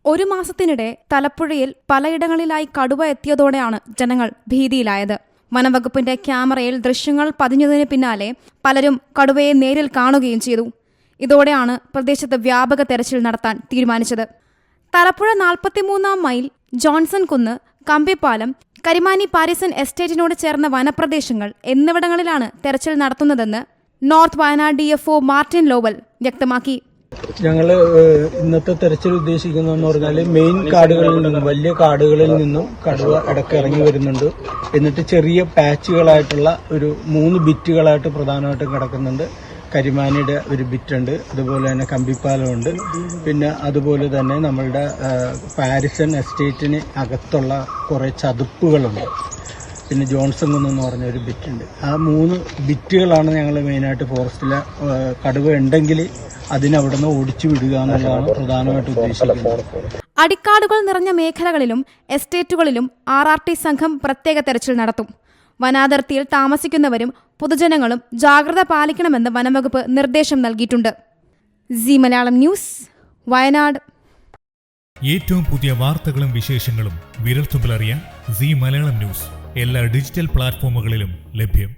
ഒരു മാസത്തിനിടെ തലപ്പുഴയിൽ പലയിടങ്ങളിലായി കടുവ എത്തിയതോടെയാണ് ജനങ്ങൾ ഭീതിയിലായത്. വനംവകുപ്പിന്റെ ക്യാമറയിൽ ദൃശ്യങ്ങൾ പതിഞ്ഞതിന് പിന്നാലെ പലരും കടുവയെ നേരിൽ കാണുകയും ചെയ്തു. ഇതോടെയാണ് പ്രദേശത്ത് വ്യാപക തെരച്ചിൽ നടത്താൻ തീരുമാനിച്ചത്. തലപ്പുഴ 43-ാം മൈൽ, ജോൺസൺ കുന്ന്, കമ്പിപ്പാലം, കരിമാനി പാരിസൺ എസ്റ്റേറ്റിനോട് ചേർന്ന വനപ്രദേശങ്ങൾ എന്നിവിടങ്ങളിലാണ് തെരച്ചിൽ നടത്തുന്നതെന്ന് നോർത്ത് വയനാട് DFO മാർട്ടിൻ ലോവൽ വ്യക്തമാക്കി. ഞങ്ങൾ ഇന്നത്തെ തെരച്ചിൽ ഉദ്ദേശിക്കുന്നതെന്ന് പറഞ്ഞാൽ മെയിൻ കാടുകളിൽ നിന്നും, വലിയ കാടുകളിൽ നിന്നും കടുവ ഇടയ്ക്ക് ഇറങ്ങി വരുന്നുണ്ട്. എന്നിട്ട് ചെറിയ പാച്ചുകളായിട്ടുള്ള ഒരു 3 ബിറ്റുകളായിട്ട് പ്രധാനമായിട്ടും കിടക്കുന്നുണ്ട്. കരിമാനിയുടെ ഒരു ബിറ്റുണ്ട്, അതുപോലെ തന്നെ കമ്പിപ്പാലമുണ്ട്, പിന്നെ അതുപോലെ തന്നെ നമ്മളുടെ പാരിസൺ എസ്റ്റേറ്റിന് അകത്തുള്ള കുറേ ചതുപ്പുകളുണ്ട്, പിന്നെ ജോൺസൺ കുന്ന് എന്ന് പറഞ്ഞ ഒരു ബിറ്റുണ്ട്. ആ 3 ബിറ്റുകളാണ് ഞങ്ങൾ മെയിനായിട്ട് ഫോറസ്റ്റിലെ കടുവ ഉണ്ടെങ്കിൽ അതിനവിടെ നിന്ന് ഓടിച്ചു വിടുക എന്നുള്ളതാണ് പ്രധാനമായിട്ട് ഉദ്ദേശിക്കുന്നത്. അടിക്കാടുകൾ നിറഞ്ഞ മേഖലകളിലും എസ്റ്റേറ്റുകളിലും RRT സംഘം പ്രത്യേക തെരച്ചിൽ നടത്തും. വനാതിർത്തിയിൽ താമസിക്കുന്നവരും പൊതുജനങ്ങളും ജാഗ്രത പാലിക്കണമെന്ന് വനംവകുപ്പ് നിർദ്ദേശം നൽകിയിട്ടുണ്ട്. C Malayalam news, Wayanad. ഏറ്റവും പുതിയ വാർത്തകളും വിശേഷങ്ങളും വിരൽത്തുമ്പിലറിയാൻ സി മലയാളം ന്യൂസ് എല്ലാ ഡിജിറ്റൽ പ്ലാറ്റ്ഫോമുകളിലും ലഭ്യം.